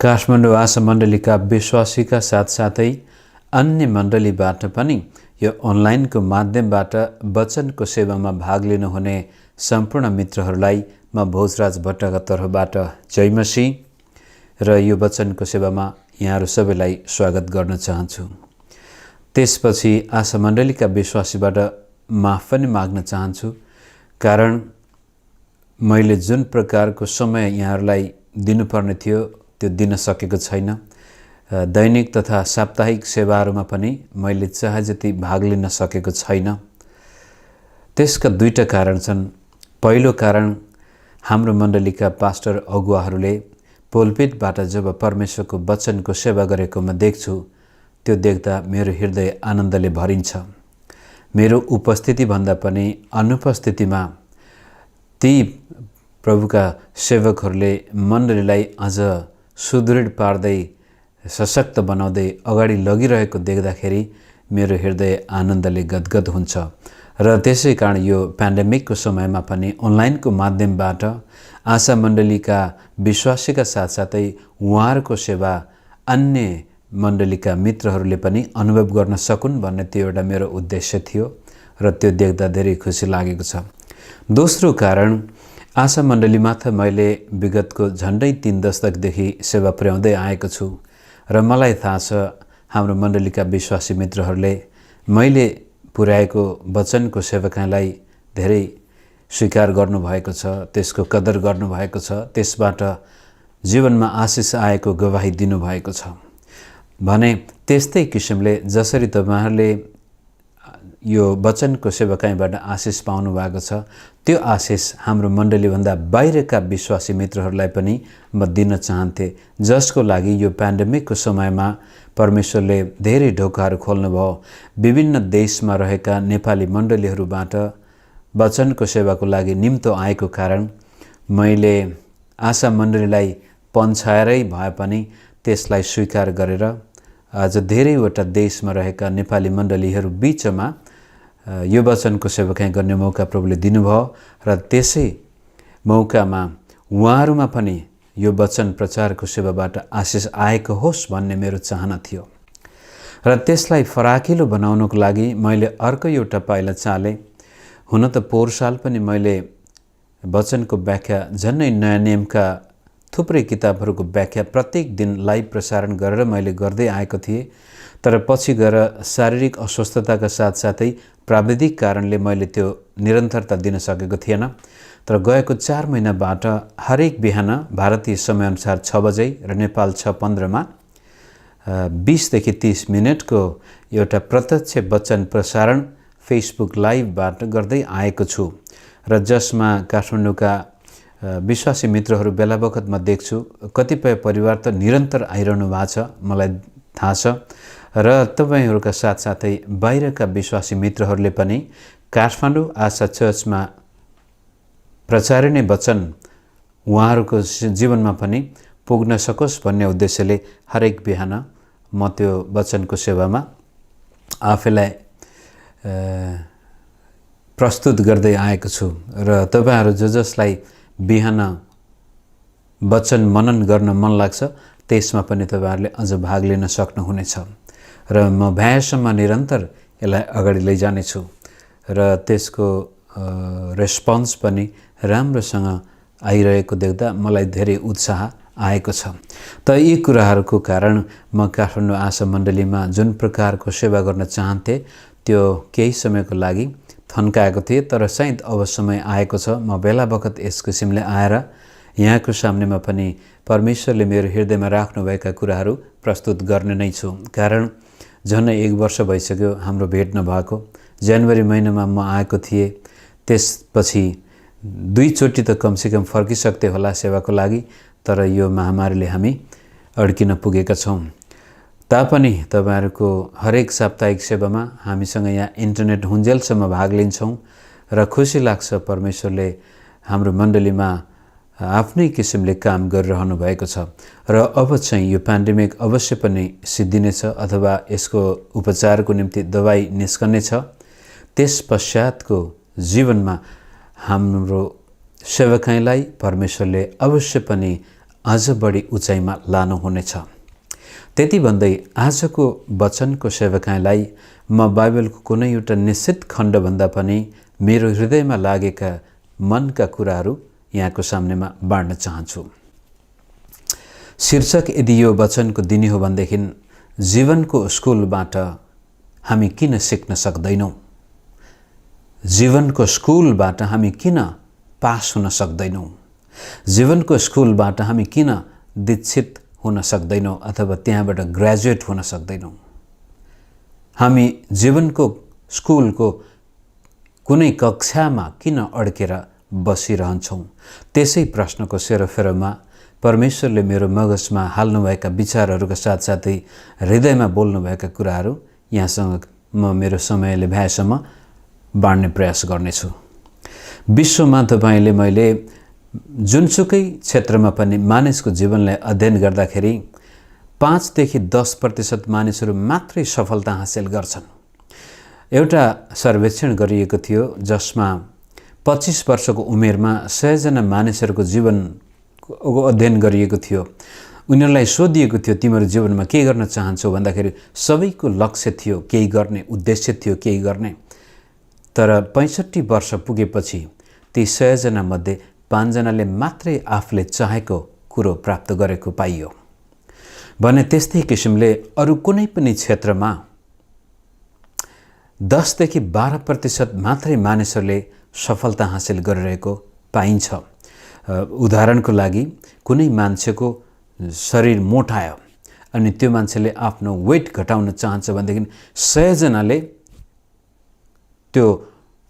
काठमाडौँ आशा मण्डलीका विश्वासीका साथसाथै अन्य मण्डलीबाट पनि यो अनलाइनको माध्यमबाट वचनको सेवामा भाग लिनुहुने सम्पूर्ण मित्रहरूलाई म भोजराज भट्टका तर्फबाट जय मसीह र यो वचनको सेवामा यहाँहरू सबैलाई स्वागत गर्न चाहन्छु। त्यसपछि आशा मण्डलीका विश्वासीबाट माफ पनि माग्न चाहन्छु, कारण मैले जुन प्रकारको समय यहाँहरूलाई दिनुपर्ने थियो त्यो दिन सकेको छैन। दैनिक तथा साप्ताहिक सेवाहरूमा पनि मैले चाहे जति भाग लिन सकेको छैन। त्यसका दुईटा कारण छन्। पहिलो कारण, हाम्रो मण्डलीका पास्टर अगुवाहरूले पोलपिटबाट जब परमेश्वरको वचनको सेवा गरेको म देख्छु, त्यो देख्दा मेरो हृदय आनन्दले भरिन्छ। मेरो उपस्थिति भन्दा पनि अनुपस्थितिमा ती प्रभुका सेवकहरूले मण्डलीलाई अझ सुदृढ पार्दै सशक्त बनाउँदै अगाडि लगिरहेको देख्दाखेरि मेरो हृदय आनन्दले गदगद हुन्छ। र त्यसै कारण यो पेन्डेमिकको समयमा पनि अनलाइनको माध्यमबाट आशा मण्डलीका विश्वासीका साथसाथै उहाँहरूको सेवा अन्य मण्डलीका मित्रहरूले पनि अनुभव गर्न सकुन् भन्ने त्यो एउटा मेरो उद्देश्य थियो र त्यो देख्दा धेरै खुसी लागेको छ। दोस्रो कारण, आशा मण्डलीमा त मैले विगतको झन्डै 3 दशकदेखि सेवा पुर्याउँदै आएको छु र मलाई थाहा छ हाम्रो मण्डलीका विश्वासी मित्रहरूले मैले पुर्याएको वचनको सेवाकाईलाई धेरै स्वीकार गर्नुभएको छ, त्यसको कदर गर्नुभएको छ, त्यसबाट जीवनमा आशिष आएको गवाही दिनुभएको छ। भने त्यस्तै किसिमले जसरी तपाईहरूले यो वचनको सेवाकाईबाट आशिष पाउनु भएको छ, त्यो आशिष हाम्रो मण्डलीभन्दा बाहिरका विश्वासी मित्रहरूलाई पनि म दिन चाहन्थे, जसको लागि यो पेन्डेमिकको समयमा परमेश्वरले धेरै ढोकाहरू खोल्नुभयो। विभिन्न देशमा रहेका नेपाली मण्डलीहरूबाट वचनको सेवाको लागि निम्तो आएको कारण मैले आशा मण्डलीलाई पन्छाएरै भए पनि त्यसलाई स्वीकार गरेर आज धेरैवटा देशमा रहेका नेपाली मण्डलीहरू बीचमा यो वचनको सेवाकाई गर्ने मौका प्रभुले दिनुभयो र त्यसै मौकामा उहाँहरूमा पनि यो वचन प्रचारको सेवाबाट आशिष आएको होस् भन्ने मेरो चाहना थियो। र त्यसलाई फराकिलो बनाउनको लागि मैले अर्को एउटा पाइला चाले। हुन त पोहोर साल पनि मैले वचनको व्याख्या झन्नै नयाँ नियमका थुप्रै किताबहरूको व्याख्या प्रत्येक दिन लाइभ प्रसारण गरेर मैले गर्दै आएको थिएँ। तर पछि गएर शारीरिक अस्वस्थताका साथसाथै प्राविधिक कारणले मैले त्यो निरन्तरता दिन सकेको थिएन। तर गएको 4 महिनाबाट हरेक बिहान भारतीय समयअनुसार 6 बजे र नेपाल 6:15 20 देखि 30 मिनटको एउटा प्रत्यक्ष वचन प्रसारण फेसबुक लाइभबाट गर्दै आएको छु र जसमा काठमाडौँका विश्वासी मित्रहरू बेला बखतमा देख्छु। कतिपय परिवार त निरन्तर आइरहनु भएको छ, मलाई थाहा छ। र तपाईहरूका साथसाथै बाहिरका विश्वासी मित्रहरूले पनि काठमाडौँ आशा चर्चमा प्रचारिने वचन उहाँहरूको जीवनमा पनि पुग्न सकोस् भन्ने उद्देश्यले हरेक बिहान म त्यो वचनको सेवामा आफैलाई प्रस्तुत गर्दै आएको छु। र तपाईहरू जसलाई बिहान वचन मनन गर्न मन लाग्छ, त्यसमा पनि तपाईहरूले अझ भाग लिन सक्नुहुनेछ र म भ्याएसम्म निरन्तर यसलाई अगाडि लैजानेछु र त्यसको रेस्पोन्स पनि राम्रोसँग आइरहेको देख्दा मलाई धेरै उत्साह आएको छ। त यी कुराहरूको कारण म काठमाडौँ आशा मण्डलीमा जुन प्रकारको सेवा गर्न चाहन्थे त्यो केही समयको लागि थन्काएको थिएँ। तर सायद अब समय आएको छ म बेला बखत यस किसिमले आएर यहाँको सामनेमा पनि परमेश्वरले मेरो हृदयमा राख्नुभएका कुराहरू प्रस्तुत गर्ने नै छु। कारण झन्डै 1 वर्ष भइसक्यो हाम्रो भेट नभएको। जनवरी महिनामा म आएको थिएँ, त्यसपछि 2 चोटि त कमसेकम फर्किसक्थे होला सेवाको लागि। तर यो महामारीले हामी अड्किन पुगेका छौँ। तापनि तपाईहरूको हरेक साप्ताहिक सेवामा हामीसँग यहाँ इन्टरनेट हुन्जेलसम्म भाग लिन्छौँ र खुसी लाग्छ। परमेश्वरले हाम्रो मण्डलीमा आफ्नै किसिमले काम गरिरहनु भएको छ र अब चाहिँ यो पेन्डेमिक अवश्य पनि सिद्धिनेछ अथवा यसको उपचारको निम्ति दबाई निस्कनेछ। त्यस पश्चातको जीवनमा हाम्रो सेवकाईलाई परमेश्वरले अवश्य पनि अझ बढी उचाइमा लानुहुनेछ। त्यति भन्दै आजको वचनको सेवकाईलाई म बाइबलको कुनै एउटा निश्चित खण्डभन्दा पनि मेरो हृदयमा लागेका मनका कुराहरू यहाँको सामनेमा बाँड्न चाहन्छु। शीर्षक यदि यो वचनको दिने हो भनेदेखि जीवनको स्कुलबाट हामी किन सिक्न सक्दैनौँ, जीवनको स्कुलबाट हामी किन पास हुन सक्दैनौँ, जीवनको स्कुलबाट हामी किन दीक्षित हुन सक्दैनौँ अथवा त्यहाँबाट ग्रेजुएट हुन सक्दैनौँ, हामी जीवनको स्कुलको कुनै कक्षामा किन अड्केर बसिरहन्छौँ। त्यसै प्रश्नको सेरोफेरोमा परमेश्वरले मेरो मगजमा हाल्नुभएका विचारहरूका साथसाथै हृदयमा बोल्नुभएका कुराहरू यहाँसँग म मेरो समयले भ्याएसम्म बाँड्ने प्रयास गर्नेछु। विश्वमा तपाईँले मैले जुनसुकै क्षेत्रमा पनि मानिसको जीवनलाई अध्ययन गर्दाखेरि 5 देखि 10% मानिसहरू मात्रै सफलता हासिल गर्छन्। एउटा सर्वेक्षण गरिएको थियो जसमा 25 वर्षको उमेरमा 100 जना मानिसहरूको जीवनको अध्ययन गरिएको थियो। उनीहरूलाई सोधिएको थियो तिम्रो जीवनमा के गर्न चाहन्छौ भन्दाखेरि सबैको लक्ष्य थियो केही गर्ने, उद्देश्य थियो केही गर्ने। तर 65 वर्ष पुगेपछि ती 100 जना मध्ये 5 जनाले मात्रै आफूले चाहेको कुरो प्राप्त गरेको पाइयो भने त्यस्तै किसिमले अरू कुनै पनि क्षेत्रमा 10 देखि 12% मात्रै मानिसहरूले सफलता हासिल गरिरहेको पाइन्छ। उदाहरणको लागि कुनै मान्छेको शरीर मोटायो अनि त्यो मान्छेले आफ्नो वेट घटाउन चाहन्छ भनेदेखि 100 जनाले त्यो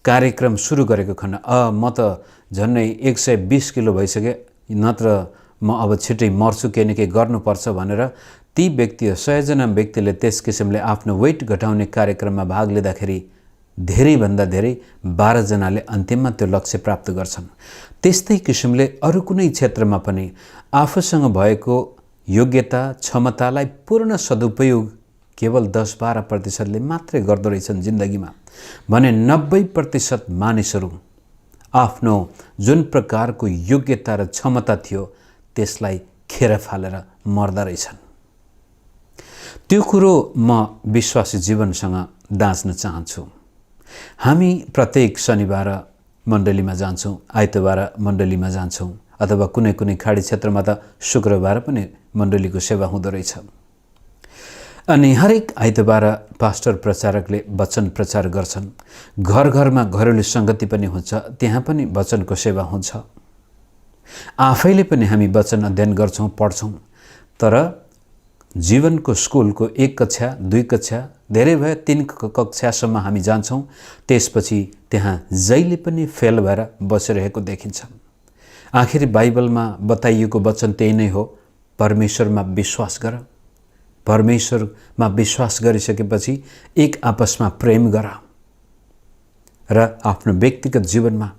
कार्यक्रम सुरु गरेको खण्ड म त झन्नै 120 किलो भइसके, नत्र म अब छिटै मर्छु, केही न केही गर्नुपर्छ भनेर ती व्यक्ति 100 जना व्यक्तिले त्यस किसिमले आफ्नो वेट घटाउने कार्यक्रममा भाग लिँदाखेरि धेरैभन्दा धेरै 12 जनाले अन्तिममा त्यो लक्ष्य प्राप्त गर्छन्। त्यस्तै किसिमले अरू कुनै क्षेत्रमा पनि आफूसँग भएको योग्यता क्षमतालाई पूर्ण सदुपयोग केवल 10-12%ले मात्रै गर्दो रहेछन् जिन्दगीमा भने 90% मानिसहरू आफ्नो जुन प्रकारको योग्यता र क्षमता थियो त्यसलाई खेर फालेर मर्दा रहेछन्। त्यो कुरो म विश्वासी जीवनसँग दाँच्न चाहन्छु। हामी प्रत्येक शनिबार मण्डलीमा जान्छौँ, आइतबार मण्डलीमा जान्छौँ अथवा कुनै कुनै खाडी क्षेत्रमा त शुक्रबार पनि मण्डलीको सेवा हुँदो रहेछ। अनि हरेक आइतबार पास्टर प्रचारकले वचन प्रचार गर्छन्। घर घरमा घरेलु संगति पनि हुन्छ, त्यहाँ पनि वचनको सेवा हुन्छ। आफैले पनि हामी वचन अध्ययन गर्छौँ, पढ्छौँ। तर जीवनको स्कुलको 1 कक्षा 2 कक्षा धेरै भयो 3 कक्षासम्म हामी जान्छौँ। त्यसपछि त्यहाँ जहिले पनि फेल भएर बसिरहेको देखिन्छ। आखिर बाइबलमा बताइएको वचन त्यही नै हो, परमेश्वरमा विश्वास गर। परमेश्वरमा विश्वास गरिसकेपछि एक आपसमा प्रेम गर र आफ्नो व्यक्तिगत जीवनमा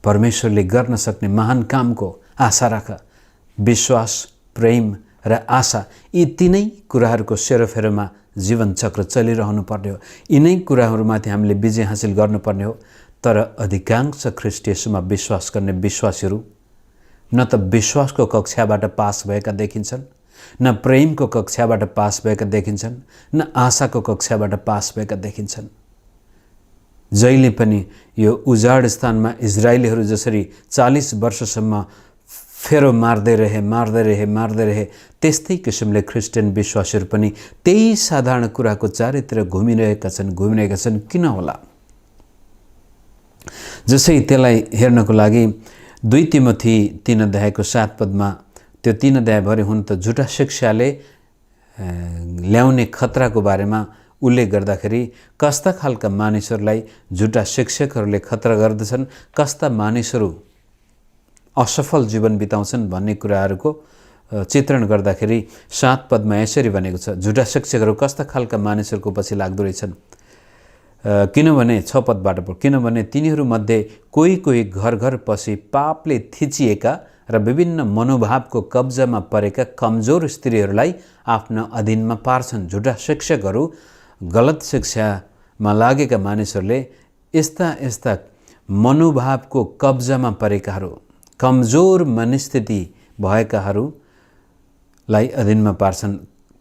परमेश्वरले गर्न सक्ने महान कामको आशा राख। विश्वास, प्रेम र आशा यी तीनै कुराहरूको सेरोफेरोमा जीवन चक्र चलिरहनु पर्ने हो। यिनै कुराहरूमाथि हामीले विजय हासिल गर्नुपर्ने हो। तर अधिकांश ख्रीष्ट येशूमा विश्वास गर्ने विश्वासीहरू न त विश्वासको कक्षाबाट पास भएका देखिन्छन्, न प्रेमको कक्षाबाट पास भएका देखिन्छन्, न आशाको कक्षाबाट पास भएका देखिन्छन्। जहिले पनि यो उजाड स्थानमा इजरायलीहरू जसरी 40 वर्षसम्म फेरो मार्दै रहे त्यस्तै किसिमले क्रिस्चियन विश्वासीहरू पनि त्यही साधारण कुराको चारैतिर घुमिरहेका छन्। किन होला? जसै त्यसलाई हेर्नको लागि 2 तिमोथी 3 अध्यायको 7 पदमा त्यो 3 अध्यायभरि हुन त झुटा शिक्षाले ल्याउने खतराको बारेमा उल्लेख गर्दाखेरि कस्ता खालका मानिसहरूलाई झुटा शिक्षकहरूले खतरा गर्दछन्, कस्ता मानिसहरू असफल जीवन बिताउँछन् भन्ने कुराहरूको चित्रण गर्दाखेरि 7 पदमा यसरी भनेको छ, झुटा शिक्षकहरू कस्ता खालका मानिसहरूको पछि लाग्दो रहेछन्। किनभने 6 पदबाट किनभने तिनीहरूमध्ये कोही घर घर पसी पापले थिचिएका र विभिन्न मनोभावको कब्जामा परेका कमजोर स्त्रीहरूलाई आफ्ना अधीनमा पार्छन्। झुटा शिक्षकहरू, गलत शिक्षामा लागेका मानिसहरूले यस्ता मनोभावको कब्जामा परेकाहरू, कमजोर मनस्थिति भएकाहरूलाई अधीनमा पार्छन्।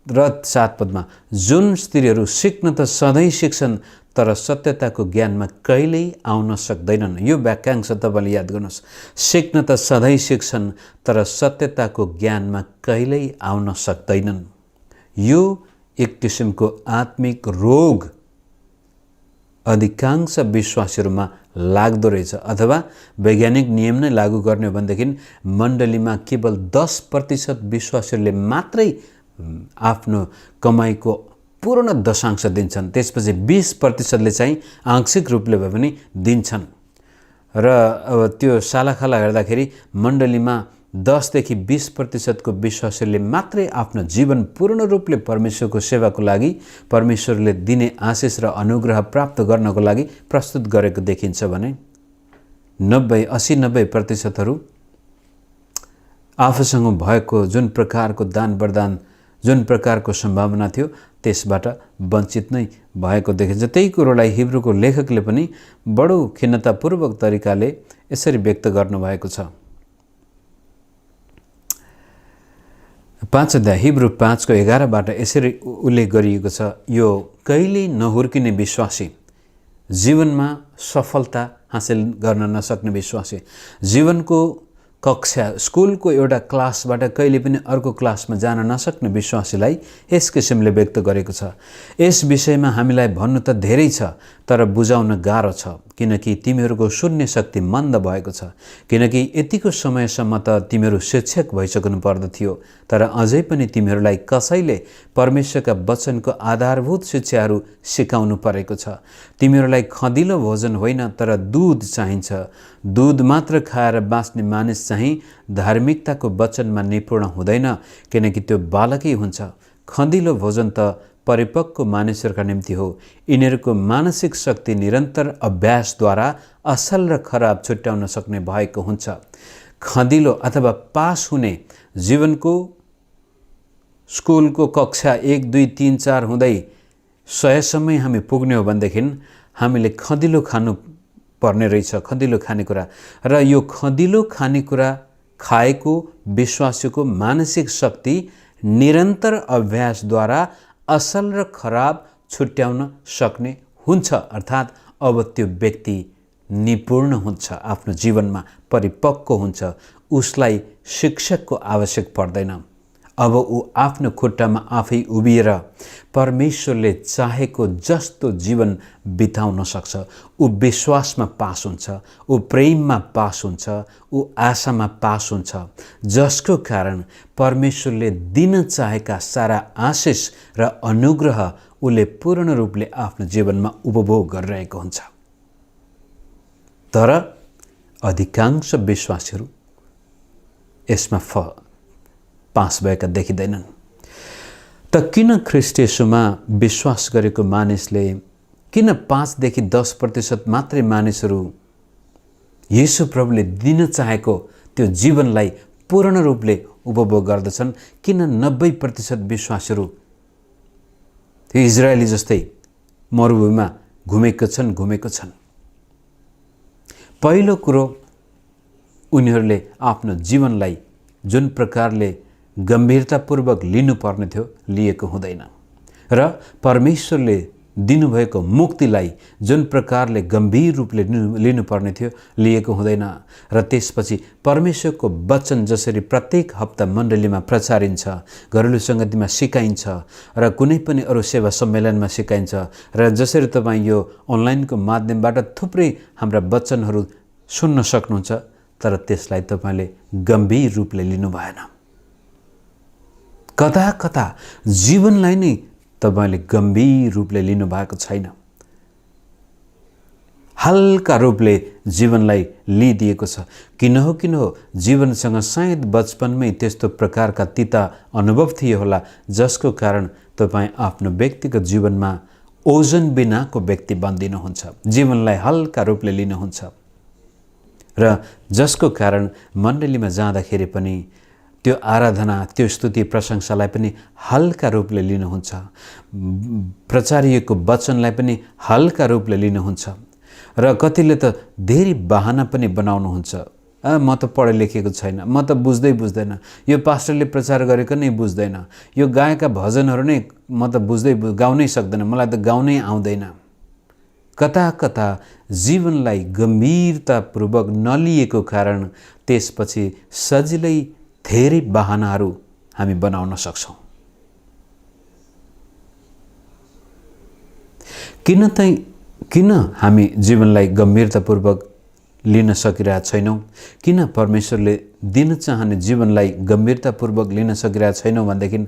र 7 पदमा जुन स्त्रीहरू सिक्न त सधैँ सिक्छन् तर सत्यताको ज्ञानमा कहिल्यै आउन सक्दैनन्। यो वाक्यांश तपाईँले याद गर्नुहोस्। सिक्न त सधैँ सिक्छन् तर सत्यताको ज्ञानमा कहिल्यै आउन सक्दैनन्। यो एक किसिमको आत्मिक रोग अधिकांश विश्वासीहरूमा लाग्दो रहेछ, अथवा वैज्ञानिक नियम नै लागू गर्ने हो भनेदेखि मण्डलीमा केवल 10% विश्वासीहरूले मात्रै आफ्नो कमाईको पूर्ण दशांश दिन्छन्। त्यसपछि 20%ले चाहिँ आंशिक रूपले भए पनि दिन्छन्। र अब त्यो सालाखाला हेर्दाखेरि मण्डलीमा 10 देखि 20% को विश्वासीहरूले मात्रै आफ्नो जीवन पूर्ण रूपले परमेश्वरको सेवाको लागि, परमेश्वरले दिने आशिष र अनुग्रह प्राप्त गर्नको लागि प्रस्तुत गरेको देखिन्छ भने 80-90% आफूसँग भएको जुन प्रकारको दान वरदान, जुन प्रकारको सम्भावना थियो त्यसबाट वञ्चित नै भएको देखिन्छ। त्यही कुरोलाई हिब्रूको लेखकले पनि बडो खिन्नतापूर्वक तरिकाले यसरी व्यक्त गर्नुभएको छ। 5 अध्याय हिब्रू 5:11बाट यसरी उल्लेख गरिएको छ, यो कहिल्यै नहुर्किने विश्वासी, जीवनमा सफलता हासिल गर्न नसक्ने विश्वासी, जीवनको कक्षा स्कुलको एउटा क्लासबाट कहिले पनि अर्को क्लासमा जान नसक्ने विश्वासीलाई यस किसिमले व्यक्त गरेको छ। यस विषयमा हामीलाई भन्नु त धेरै छ तर बुझाउन गाह्रो छ, किनकि तिमीहरूको सुन्ने शक्ति मन्द भएको छ। किनकि यतिको समयसम्म त तिमीहरू शिक्षक भइसक्नु पर्दथ्यो, तर अझै पनि तिमीहरूलाई कसैले परमेश्वरका वचनको आधारभूत शिक्षाहरू सिकाउनु परेको छ। तिमीहरूलाई खदिलो भोजन होइन तर दूध चाहिन्छ। दूध मात्र खाएर बाँच्ने मानिस चाहिँ धार्मिकताको वचनमा निपुण हुँदैन, किनकि त्यो बालकै हुन्छ। खदिलो भोजन त परिपक्व मानिसहरूका निम्ति हो। यिनीहरूको मानसिक शक्ति निरन्तर अभ्यासद्वारा असल र खराब छुट्याउन सक्ने भएको हुन्छ। खदिलो अथवा पास हुने जीवनको स्कुलको कक्षा 1, 2, 3, 4 हुँदै 100सम्मै हामी पुग्ने हो भनेदेखि हामीले खदिलो खानु पर्ने रहेछ, खदिलो खानेकुरा। र यो खदिलो खानेकुरा खाएको विश्वासीको मानसिक शक्ति निरन्तर अभ्यासद्वारा असल र खराब छुट्याउन सक्ने हुन्छ। अर्थात् अब त्यो व्यक्ति निपुण हुन्छ, आफ्नो जीवनमा परिपक्व हुन्छ, उसलाई शिक्षकको आवश्यक पर्दैन। अब ऊ आफ्नो खुट्टामा आफै उभिएर परमेश्वरले चाहेको जस्तो जीवन बिताउन सक्छ। ऊ विश्वासमा पास हुन्छ, ऊ प्रेममा पास हुन्छ, ऊ आशामा पास हुन्छ, जसको कारण परमेश्वरले दिन चाहेका सारा आशिष र अनुग्रह उसले पूर्ण रूपले आफ्नो जीवनमा उपभोग गरिरहेको हुन्छ। तर अधिकांश विश्वासीहरू यसमा पास भएका देखिँदैनन्। त किन ख्रीष्ट येशूमा विश्वास गरेको मानिसले, किन 5-10% मात्रै मानिसहरू येशू प्रभुले दिन चाहेको त्यो जीवनलाई पूर्ण रूपले उपभोग गर्दछन्? किन 90% विश्वासीहरू इजरायली जस्तै मरुभूमिमा घुमेको छन्? पहिलो कुरो, उनीहरूले आफ्नो जीवनलाई जुन प्रकारले गम्भीरतापूर्वक लिनुपर्ने थियो लिएको हुँदैन, र परमेश्वरले दिनुभएको मुक्तिलाई जुन प्रकारले गम्भीर रूपले लिनुपर्ने थियो लिएको हुँदैन। र त्यसपछि परमेश्वरको वचन जसरी प्रत्येक हप्ता मण्डलीमा प्रचारिन्छ, घरेलु सङ्गतिमा सिकाइन्छ र कुनै पनि अरू सेवा सम्मेलनमा सिकाइन्छ, र जसरी तपाईँ यो अनलाइनको माध्यमबाट थुप्रै हाम्रा वचनहरू सुन्न सक्नुहुन्छ, तर त्यसलाई तपाईँले गम्भीर रूपले लिनु भएन। कता कता जीवनलाई नै तपाईँले गम्भीर रूपले लिनुभएको छैन। हल्का रूपले जीवनलाई लिइदिएको छ। किन हो जीवनसँग सायद बचपनमै त्यस्तो प्रकारका तिता अनुभव थिए होला, जसको कारण तपाईँ आफ्नो व्यक्तिगत जीवनमा ओजन बिनाको व्यक्ति बन्दिनुहुन्छ, जीवनलाई हल्का रूपले लिनुहुन्छ, र जसको कारण मण्डलीमा जाँदाखेरि पनि त्यो आराधना, त्यो स्तुति, प्रशंसालाई पनि हल्का रूपले लिनुहुन्छ, प्रचारिएको वचनलाई पनि हल्का रूपले लिनुहुन्छ, र कतिले त धेरै बहाना पनि बनाउनुहुन्छ। म त पढे लेखेको छैन, म त बुझ्दैन, यो पास्टरले प्रचार गरेको नै बुझ्दैन, यो गाएका भजनहरू नै म त गाउनै सक्दैन, मलाई त गाउनै आउँदैन। कता कता जीवनलाई गम्भीरतापूर्वक नलिएको कारण त्यसपछि सजिलै धेरै बहानाहरू हामी बनाउन सक्छौँ। किन हामी जीवनलाई गम्भीरतापूर्वक लिन सकिरहेका छैनौँ? किन परमेश्वरले दिन चाहने जीवनलाई गम्भीरतापूर्वक लिन सकिरहेका छैनौँ भनेदेखि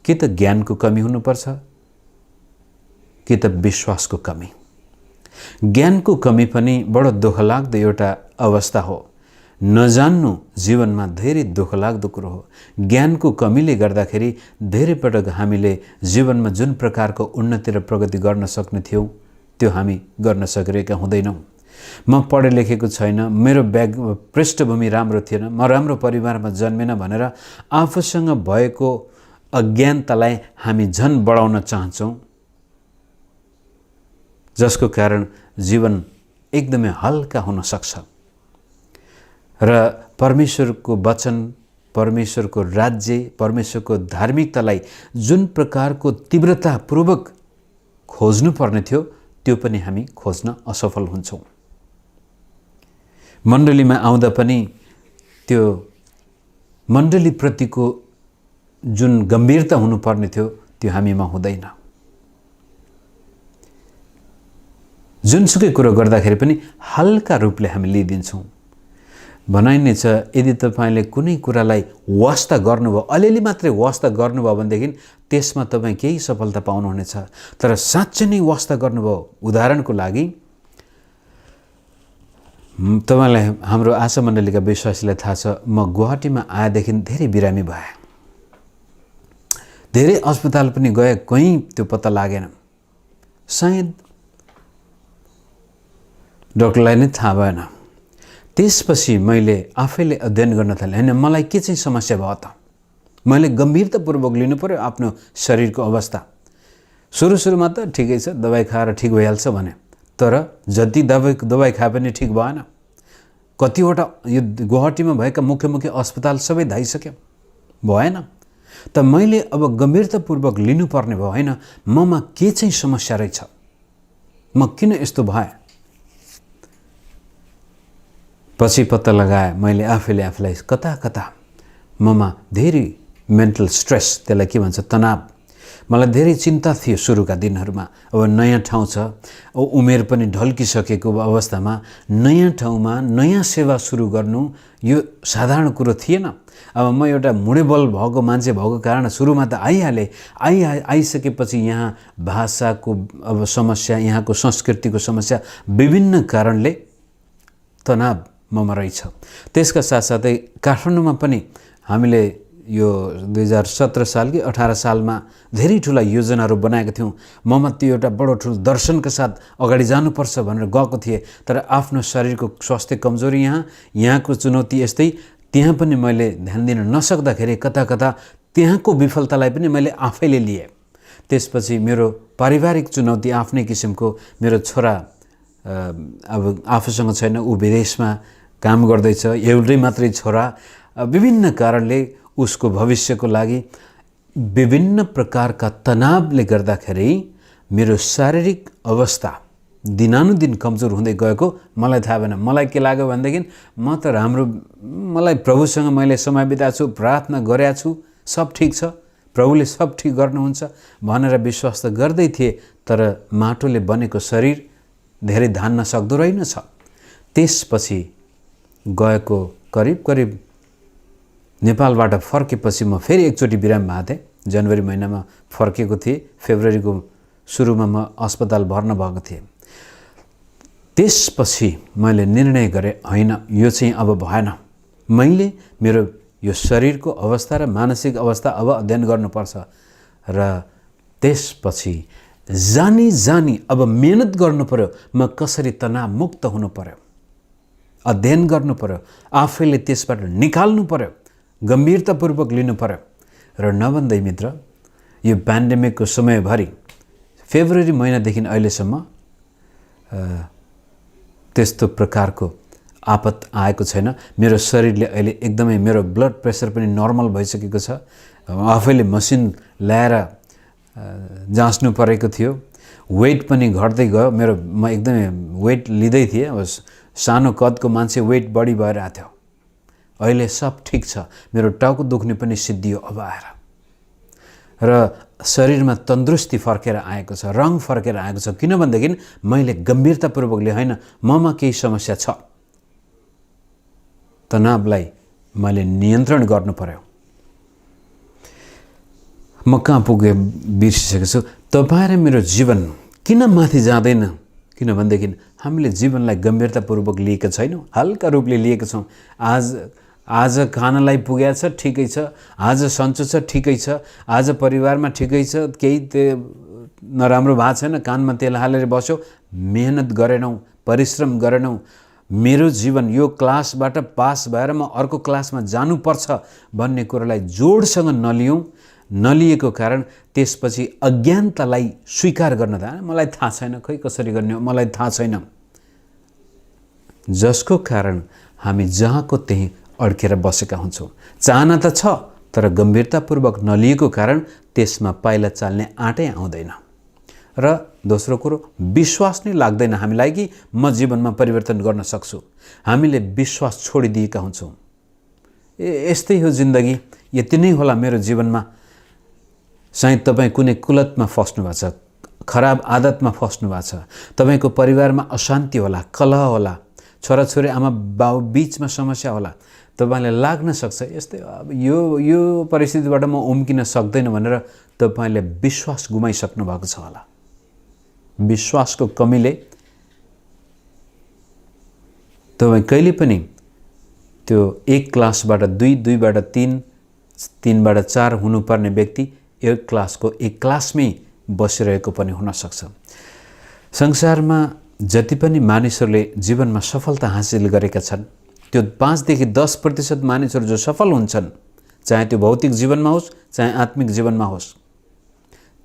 कि त ज्ञानको कमी हुनुपर्छ कि त विश्वासको कमी। ज्ञानको कमी पनि बडो दुःखलाग्दो एउटा अवस्था हो। नजान्नु जीवनमा धेरै दुःखलाग्दो कुरो हो। ज्ञानको कमीले गर्दाखेरि धेरै पटक हामीले जीवनमा जुन प्रकारको उन्नति र प्रगति गर्न सक्ने थियौँ त्यो हामी गर्न सकिरहेका हुँदैनौँ। म पढे लेखेको छैन, मेरो पृष्ठभूमि राम्रो थिएन, म राम्रो परिवारमा जन्मेन भनेर आफूसँग भएको अज्ञानतालाई हामी झन बढाउन चाहन्छौँ, जसको कारण जीवन एकदमै हल्का हुन सक्छ र परमेश्वरको वचन, परमेश्वरको राज्य, परमेश्वरको धार्मिकतालाई जुन प्रकारको तीव्रतापूर्वक खोज्नु पर्ने थियो त्यो पनि हामी खोज्न असफल हुन्छौँ। मण्डलीमा आउँदा पनि त्यो मण्डलीप्रतिको जुन गम्भीरता हुनुपर्ने थियो त्यो हामीमा हुँदैन। जुनसुकै कुरो गर्दाखेरि पनि हल्का रूपले हामी लिइदिन्छौँ। भनाइने छ यदि तपाईँले कुनै कुरालाई वास्ता गर्नुभयो, अलिअलि मात्रै वास्ता गर्नुभयो भनेदेखि त्यसमा तपाईँ केही सफलता पाउनुहुनेछ। तर साँच्चै नै वास्ता गर्नुभयो, उदाहरणको लागि तपाईँलाई हाम्रो आशा मण्डलीका विश्वासीलाई थाहा छ, म गुवाहाटीमा आएदेखि धेरै बिरामी भए, धेरै अस्पताल पनि गए, कहीँ त्यो पत्ता लागेन। सायद डाक्टरलाई नै थाहा भएन। त्यसपछि मैले आफैले अध्ययन गर्न थालेँ, हैन मलाई के चाहिँ समस्या भयो त? मैले गम्भीरतापूर्वक लिनु पर्यो आफ्नो शरीरको अवस्था। सुरुमा त ठिकै छ, दबाई खाएर ठिक भइहाल्छ भने, तर जति दबाई खाए पनि ठिक भएन। कतिवटा यो गुवाहाटीमा भएका मुख्य अस्पताल सबै धाइसक्यो, भएन। त मैले अब गम्भीरतापूर्वक लिनुपर्ने भयो, हैन ममा के चाहिँ समस्या रहेछ, म किन यस्तो भए? पछि पत्ता लगाए मैले आफूलाई कता ममा धेरै मेन्टल स्ट्रेस, त्यसलाई के भन्छ, तनाव। मलाई धेरै चिन्ता थियो सुरुका दिनहरूमा। अब नयाँ ठाउँ छ, उमेर पनि ढल्किसकेको अवस्थामा नयाँ ठाउँमा नयाँ सेवा सुरु गर्नु यो साधारण कुरो थिएन। अब म एउटा मुडेबल भएको मान्छे भएको कारण सुरुमा त आइसकेपछि यहाँ भाषाको अब समस्या, यहाँको संस्कृतिको समस्या, विभिन्न कारणले तनाव ममा रहेछ। त्यसका साथसाथै काठमाडौँमा पनि हामीले यो 2017 साल कि 18 सालमा धेरै ठुला योजनाहरू बनाएका थियौँ। ममा त्यो एउटा बडो ठुलो दर्शनका साथ अगाडि जानुपर्छ भनेर गएको थिएँ। तर आफ्नो शरीरको स्वास्थ्य कमजोरी, यहाँको चुनौती यस्तै, त्यहाँ पनि मैले ध्यान दिन नसक्दाखेरि कता त्यहाँको विफलतालाई पनि मैले आफैले लिएँ। त्यसपछि मेरो पारिवारिक चुनौती आफ्नै किसिमको, मेरो छोरा अब आफूसँग छैन, ऊ विदेशमा काम गर्दैछ, एउटै मात्रै छोरा, विभिन्न कारणले उसको भविष्यको लागि विभिन्न प्रकारका तनावले गर्दाखेरि मेरो शारीरिक अवस्था दिनानुदिन कमजोर हुँदै गएको मलाई थाहा भएन। मलाई के लाग्यो भनेदेखि म त मलाई प्रभुसँग मैले समय बिताएको छु, प्रार्थना गरेको छु, सब ठिक छ, प्रभुले सब ठिक गर्नुहुन्छ भनेर विश्वास त गर्दै थिएँ। तर माटोले बनेको शरीर धेरै धान्न सक्दो रहेनछ। त्यसपछि गएको करिब नेपालबाट फर्केपछि म फेरि एकचोटि बिराम भएको थिएँ। जनवरी महिनामा फर्केको थिएँ, फेब्रुअरीको सुरुमा म अस्पताल भर्ना भएको थिएँ। त्यसपछि मैले निर्णय गरेँ, होइन यो चाहिँ अब भएन, मैले मेरो यो शरीरको अवस्था र मानसिक अवस्था अब अध्ययन गर्नुपर्छ। र त्यसपछि जानी अब मेहनत गर्नु पर्यो, म कसरी तनाव मुक्त हुनु पर्यो, अध्ययन गर्नु पर्यो, आफैले त्यसबाट निकाल्नु पर्यो, गम्भीरतापूर्वक लिनु पर्यो। र नभन्दै मित्र, यो पेन्डेमिकको समयभरि फेब्रुअरी महिनादेखि अहिलेसम्म त्यस्तो प्रकारको आपत आएको छैन। मेरो शरीरले अहिले एकदमै मेरो ब्लड प्रेसर पनि नर्मल भइसकेको छ। आफैले मसिन ल्याएर जाँच्नु परेको थियो। वेट पनि घट्दै गयो मेरो। म एकदमै वेट लिँदै थिएँ। अब सानो कदको मान्छे वेट बढी भएर आएको थियो। अहिले सब ठिक छ। मेरो टाउको दुख्ने पनि सिद्धियो अब आएर। र शरीरमा तन्दुरुस्ती फर्केर आएको छ, रङ फर्केर आएको छ। किन भन्दाखेरि मैले गम्भीरतापूर्वकले होइन, ममा केही समस्या छ, तनावलाई मैले नियन्त्रण गर्नु पर्यो। म कहाँ पुगे बिर्सिसकेको छु। तपाईँ र मेरो जीवन किन माथि जाँदैन? किनभनेदेखि हामीले जीवनलाई गम्भीरतापूर्वक लिएका छैनौँ, हल्का रूपले लिएका छौँ। आज खानालाई पुगेको छ, ठिकै छ। आज सन्चो छ, ठिकै छ। आज परिवारमा ठिकै छ, केही नराम्रो भएको छैन। कानमा तेल हालेर बस्यो, मेहनत गरेनौँ, परिश्रम गरेनौँ। मेरो जीवन यो क्लासबाट पास भएर म अर्को क्लासमा जानुपर्छ भन्ने कुरालाई जोडसँग नलिएको कारण त्यसपछि अज्ञानतालाई स्वीकार गर्न थाले। मलाई थाहा छैन, खै कसरी गर्ने हो, मलाई थाहा छैन। जसको कारण हामी जहाँको त्यहीँ अड्केर बसेका हुन्छौँ। चाहना त छ, तर गम्भीरतापूर्वक नलिएको कारण त्यसमा पाइला चाल्ने आँटै आउँदैन। र दोस्रो कुरो, विश्वास नै लाग्दैन हामीलाई कि म जीवनमा परिवर्तन गर्न सक्छु। हामीले विश्वास छोडिदिएका हुन्छौँ। यस्तै हो जिन्दगी, यति नै होला मेरो जीवनमा। सायद तपाईँ कुनै कुलतमा फस्नु भएको छ, खराब आदतमा फस्नु भएको छ। तपाईँको परिवारमा अशान्ति होला, कलह होला, छोराछोरी आमा बाउ बीचमा समस्या होला। तपाईँलाई लाग्न सक्छ यस्तै अब यो परिस्थितिबाट म उम्किन सक्दैन भनेर तपाईँले विश्वास गुमाइसक्नु भएको छ होला। विश्वासको कमीले तपाईँ कहिले पनि त्यो एक क्लासबाट 2, 2बाट 3, 3बाट 4 हुनुपर्ने व्यक्ति एक क्लासको एक क्लासमै बसिरहेको पनि हुन सक्छ। संसारमा जति पनि मानिसहरूले जीवनमा सफलता हासिल गरेका छन्, त्यो 5 देखि 10% मानिसहरू जो सफल हुन्छन्, चाहे त्यो भौतिक जीवनमा होस् चाहे आत्मिक जीवनमा होस्,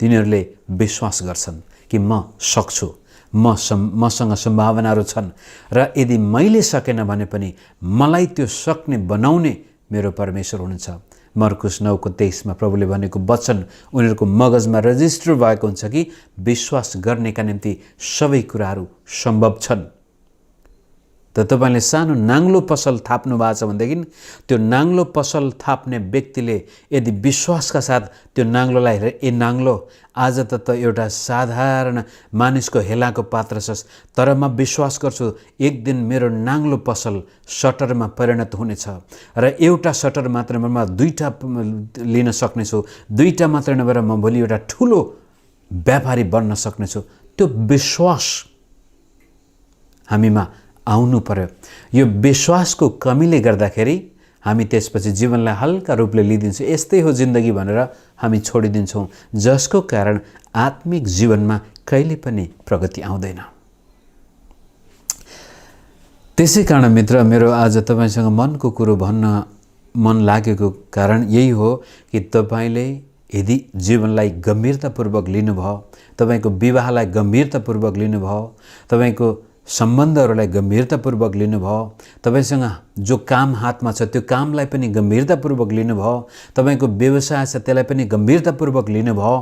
तिनीहरूले विश्वास गर्छन् कि म सक्छु, मसँग सम्भावनाहरू छन् र यदि मैले सकेन भने पनि मलाई त्यो सक्ने बनाउने मेरो परमेश्वर हुनुहुन्छ। मर्कुस 9:23 प्रभुले भनेको वचन उनीहरूको मगजमा रजिस्टर भएको हुन्छ कि विश्वास गर्नेका निम्ति सबै कुराहरू सम्भव छन्। त तपाईले सानो नाङ्लो पसल थाप्नु भएको छ भनेदेखि त्यो नाङ्लो पसल थाप्ने व्यक्तिले यदि विश्वासका साथ त्यो नाङ्लोलाई ए नाङ्लो आज त एउटा साधारण मानिसको हेलाको पात्र छस्, तर म विश्वास गर्छु एक दिन मेरो नाङ्लो पसल सटरमा परिणत हुनेछ र एउटा सटर मात्र म 2टा लिन सक्नेछु, 2टा मात्र नभएर म भोलि एउटा ठुलो व्यापारी बन्न सक्नेछु। त्यो विश्वास हामीमा आउनु पर्यो। यो विश्वासको कमीले गर्दाखेरि हामी त्यसपछि जीवनलाई हल्का रूपले लिदिन्छौँ। यस्तै हो जिन्दगी भनेर हामी छोडिदिन्छौँ, जसको कारण आत्मिक जीवनमा कहिले पनि प्रगति आउँदैन। त्यसै कारण मित्र, मेरो आज तपाईसँग मनको कुरो भन्न मन लागेको कारण यही हो कि तपाईले यदि जीवनलाई गम्भीरतापूर्वक लिनुभयो, तपाईको विवाहलाई गम्भीरतापूर्वक लिनुभयो, तपाईको सम्बन्धहरूलाई गम्भीरतापूर्वक लिनुभयो, तपाईसँग जो काम हातमा छ त्यो कामलाई पनि गम्भीरतापूर्वक लिनुभयो, तपाईको व्यवसाय छ त्यसलाई पनि गम्भीरतापूर्वक लिनुभयो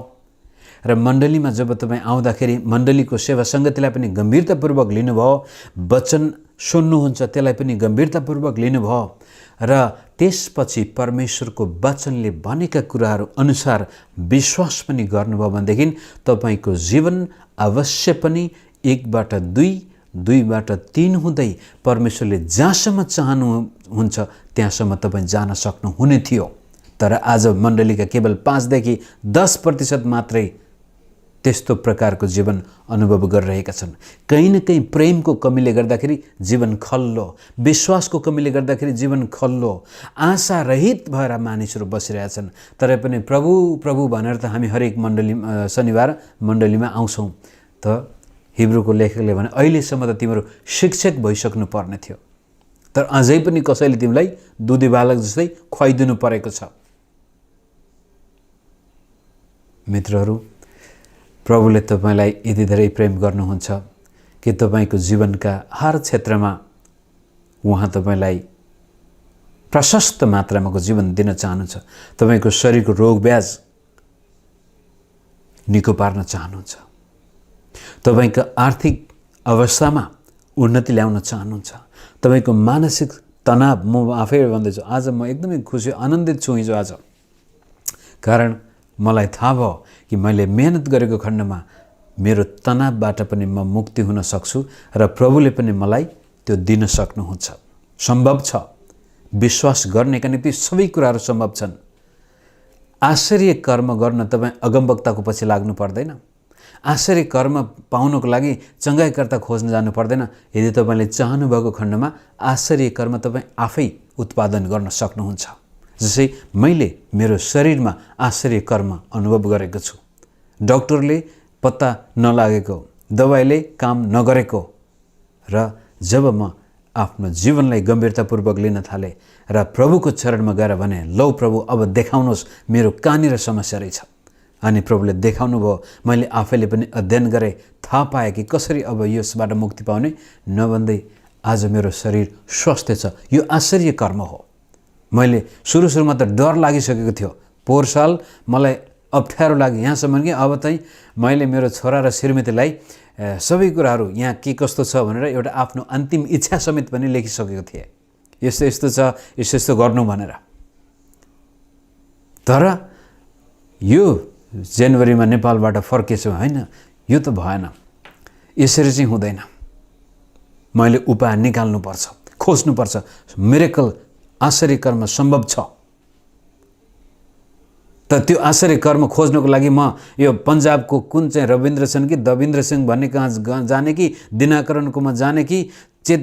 र मण्डलीमा जब तपाईँ आउँदाखेरि मण्डलीको सेवा सङ्गतिलाई पनि गम्भीरतापूर्वक लिनुभयो, वचन सुन्नुहुन्छ त्यसलाई पनि गम्भीरतापूर्वक लिनुभयो र त्यसपछि परमेश्वरको वचनले भनेका कुराहरू अनुसार विश्वास पनि गर्नुभयो भनेदेखि तपाईको जीवन अवश्य पनि 1बाट 2, 2बाट 3 हुँदै परमेश्वरले जहाँसम्म चाहनुहुन्छ त्यहाँसम्म तपाईँ जान सक्नुहुने थियो। तर आज मण्डलीका केवल 5 देखि 10% मात्रै त्यस्तो प्रकारको जीवन अनुभव गरिरहेका छन्। कहीँ न कहीँ प्रेमको कमीले गर्दाखेरि जीवन खल्लो, विश्वासको कमीले गर्दाखेरि जीवन खल्लो, आशा रहित भएर मानिसहरू बसिरहेछन्। तर पनि प्रभु प्रभु भनेर त हामी हरेक शनिबार मण्डलीमा आउँछौँ। त हिब्रूको लेखकले भने अहिलेसम्म त तिम्रो शिक्षक भइसक्नु पर्ने थियो, तर अझै पनि कसैले तिमीलाई दुधी बालक जस्तै खुवाइदिनु परेको छ। मित्रहरू, प्रभुले तपाईलाई यति धेरै प्रेम गर्नुहुन्छ कि तपाईको जीवनका हर क्षेत्रमा उहाँ तपाईलाई प्रशस्त मात्रामाको जीवन दिन चाहनुहुन्छ। तपाईको शरीरको रोग ब्याज निको पार्न चाहनुहुन्छ। तपाईको आर्थिक अवस्थामा उन्नति ल्याउन चाहनुहुन्छ। तपाईको मानसिक तनाव, म आफै भन्दैछु, आज म एकदमै खुसी आनन्दित छु हिजो आज, कारण मलाई थाहा भयो कि मैले मेहनत गरेको खण्डमा मेरो तनावबाट पनि म मुक्ति हुन सक्छु र प्रभुले पनि मलाई त्यो दिन सक्नुहुन्छ। सम्भव छ, विश्वास गर्नेका निम्ति सबै कुराहरू सम्भव छन्। आश्चर्य कर्म गर्न तपाईँ अगमवक्ताको पछि लाग्नु पर्दैन। आश्चर्य कर्म पाउनको लागि चङ्गाइकर्ता खोज्न जानु पर्दैन। यदि तपाईँले चाहनुभएको खण्डमा आश्चर्य कर्म तपाईँ आफै उत्पादन गर्न सक्नुहुन्छ। जसै मैले मेरो शरीरमा आश्चर्य कर्म अनुभव गरेको छु। डाक्टरले पत्ता नलागेको, दबाईले काम नगरेको, र जब म आफ्नो जीवनलाई गम्भीरतापूर्वक लिन थालेँ र प्रभुको चरणमा गएर भने, लौ प्रभु अब देखाउनुहोस् मेरो कहाँनिर समस्या रहेछ। अनि प्रभुले देखाउनु भयो। मैले आफैले पनि अध्ययन गरेँ, थाहा पाएँ कि कसरी अब यसबाट मुक्ति पाउने। नभन्दै आज मेरो शरीर स्वस्थ छ। यो आश्चर्य कर्म हो। मैले सुरुमा त डर लागिसकेको थियो। पोहोर साल मलाई अप्ठ्यारो लाग्यो यहाँसम्म कि अब चाहिँ मैले मेरो छोरा र श्रीमतीलाई सबै कुराहरू यहाँ के कस्तो छ भनेर एउटा आफ्नो अन्तिम इच्छा समेत पनि लेखिसकेको थिएँ। यस्तो यस्तो छ, यस्तो यस्तो गर्नु भनेर। तर यो जनवरीमा नेपालबाट फर्केछु हैन, यो त भएन। यसरी चाहिँ हुँदैन। मैले उपाय निकाल्नुपर्छ, खोज्नुपर्छ। मिरेकल, आश्चर्य कर्म सम्भव छ। त त्यो आश्चर्य कर्म खोज्नको लागि म यो पन्जाबको कुन चाहिँ रविन्द्र सिंह कि दविन्द्र सिंह भन्ने कहाँ जाने कि, दिनाकरणकोमा जाने कि, चेत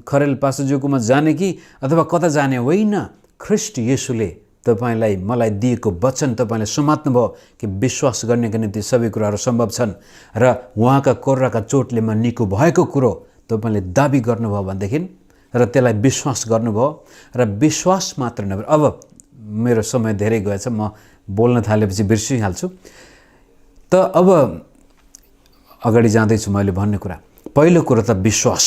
खरेल पासुज्यूकोमा जाने कि, अथवा कता जाने होइन। ख्रीष्ट येशूले तपाईलाई मलाई दिएको वचन तपाईले समात्नु भयो कि विश्वास गर्नेका निम्ति सबै कुराहरू सम्भव छन् र उहाँका कोर्राका चोटले म निको भएको कुरो तपाईले दाबी गर्नुभयो भनेदेखि र त्यसलाई विश्वास गर्नुभयो र विश्वास मात्र नभएर, अब मेरो समय धेरै गएछ, म बोल्न थालेपछि बिर्सिहाल्छु। त अब अगाडि जाँदैछु मैले भन्ने कुरा। पहिलो कुरो त विश्वास।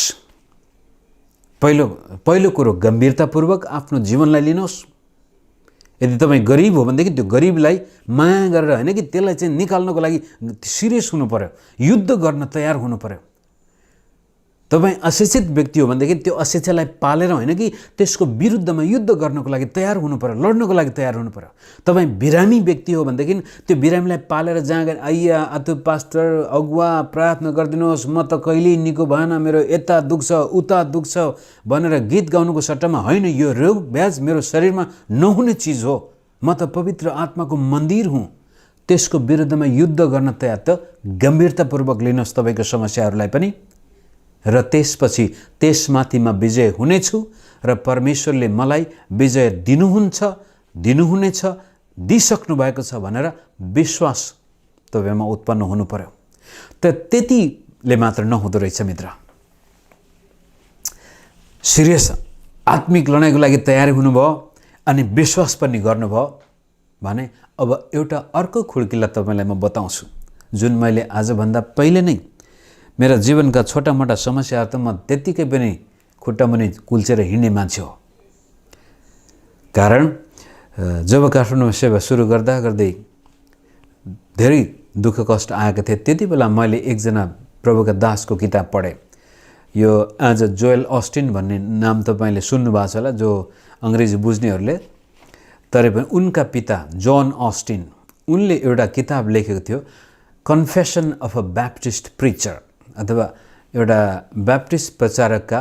पहिलो कुरो गम्भीरतापूर्वक आफ्नो जीवनलाई लिनुहोस्। यदि तपाईँ गरिब हो भनेदेखि त्यो गरिबलाई माया गरेर होइन कि त्यसलाई चाहिँ निकाल्नको लागि सिरियस हुनु पर्यो, युद्ध गर्न तयार हुनु पर्यो। तपाईँ अशिक्षित व्यक्ति हो भनेदेखि त्यो अशिक्षालाई पालेर होइन कि त्यसको विरुद्धमा युद्ध गर्नको लागि तयार हुनु पर्यो, लड्नको लागि तयार हुनु पर्यो। तपाईँ बिरामी व्यक्ति हो भनेदेखि त्यो बिरामीलाई पालेर जहाँ गएर आइया अथवा पास्टर अगुवा प्रार्थना गरिदिनुहोस्, म त कहिल्यै निको भएन, मेरो यता दुख्छ उता दुख्छ भनेर गीत गाउनुको सट्टामा, होइन, यो रोग ब्याज मेरो शरीरमा नहुने चिज हो, म त पवित्र आत्माको मन्दिर हुँ, त्यसको विरुद्धमा युद्ध गर्न तयार। त गम्भीरतापूर्वक लिनुहोस् तपाईँको समस्याहरूलाई पनि, र त्यसपछि त्यसमाथिमा विजय हुनेछु र परमेश्वरले मलाई विजय दिनुहुनेछ, दिइसक्नु भएको छ भनेर विश्वास तपाईँमा उत्पन्न हुनु पर्यो। त त्यतिले मात्र नहुँदो रहेछ मित्र। सिरियस आत्मिक लडाइँको लागि तयारी हुनुभयो अनि विश्वास पनि गर्नुभयो भने अब एउटा अर्को खुड्किला तपाईँलाई म बताउँछु, जुन मैले आजभन्दा पहिले नै मेरा जीवनका छोटा मोटा समस्याहरू त म त्यत्तिकै पनि खुट्टामुनि कुल्चेर हिँड्ने मान्छे हो। कारण जब काठमाडौँमा सेवा सुरु गर्दा गर्दै धेरै दुःख कष्ट आएका थिए, त्यति बेला मैले एकजना प्रभुका दासको किताब पढेँ। यो आज जोएल अस्टिन भन्ने नाम तपाईँले सुन्नुभएको छ होला, जो अङ्ग्रेजी बुझ्नेहरूले, तरै पनि उनका पिता जन अस्टिन, उनले एउटा किताब लेखेको थियो, confession of a Baptist preacher, अथवा एउटा ब्याप्टिस्ट प्रचारकका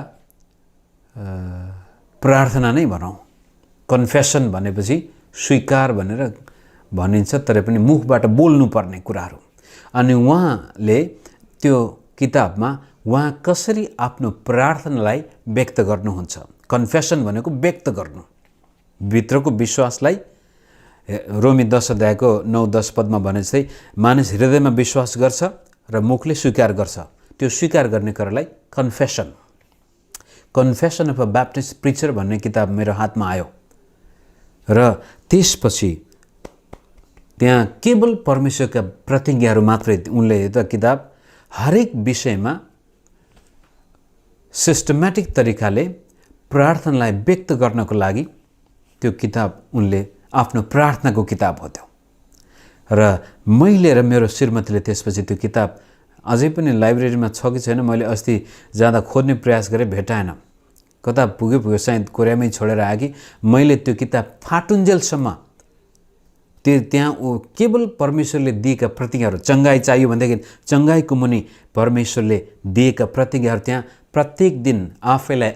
प्रार्थना नै भनौँ। कन्फेसन भनेपछि स्वीकार भनेर भनिन्छ, तर पनि मुखबाट बोल्नुपर्ने कुराहरू। अनि उहाँले त्यो किताबमा उहाँ कसरी आफ्नो प्रार्थनालाई व्यक्त गर्नुहुन्छ। कन्फेसन भनेको व्यक्त गर्नु, भित्रको विश्वासलाई। रोमी 10 अध्यायको 9-10 पदमा भने जस्तै, मानिस हृदयमा विश्वास गर्छ र मुखले स्वीकार गर्छ, त्यो स्वीकार गर्ने कुरालाई confession of a Baptist preacher भन्ने किताब मेरो हातमा आयो र त्यसपछि त्यहाँ केवल परमेश्वरका प्रतिज्ञाहरू मात्रै, उनले त किताब हरेक विषयमा सिस्टमेटिक तरिकाले प्रार्थनालाई व्यक्त गर्नको लागि त्यो किताब उनले आफ्नो प्रार्थनाको किताब हो त्यो। र मैले र मेरो श्रीमतीले त्यसपछि त्यो किताब अझै पनि लाइब्रेरीमा छ कि छैन, मैले अस्ति जाँदा खोज्ने प्रयास गरेँ, भेटाएन। कता पुग्यो सायद कोरियामै छोडेर आयो कि। मैले त्यो किताब फाटुन्जेलसम्म त्यहाँ केवल परमेश्वरले दिएका प्रतिज्ञाहरू, चङ्गाई चाहियो भनेदेखि चङ्गाईको मुनि परमेश्वरले दिएका प्रतिज्ञाहरू त्यहाँ प्रत्येक दिन आफैलाई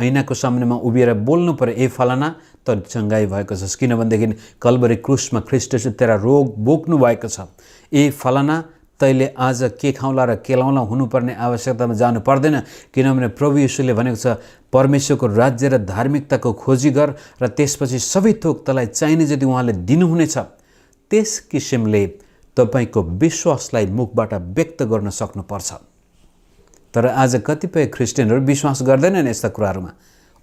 ऐनाको सामुन्नेमा उभिएर बोल्नु पर्यो, ए फलाना त चङ्गाई भएको छ, किनभनेदेखि कल्भरी क्रुसमा ख्रीष्टले तेरा रोग बोक्नु भएको छ। ए फलाना तैँले आज के खाउँला र के लाउँला हुनुपर्ने आवश्यकतामा जानु पर्दैन, किनभने प्रभु येशूले भनेको छ परमेश्वरको राज्य र धार्मिकताको खोजी गर र त्यसपछि सबै थोक तँलाई चाहिने यदि उहाँले दिनुहुनेछ। त्यस किसिमले तपाईँको विश्वासलाई मुखबाट व्यक्त गर्न सक्नुपर्छ। तर आज कतिपय ख्रिस्टियनहरू विश्वास गर्दैनन् यस्ता कुराहरूमा।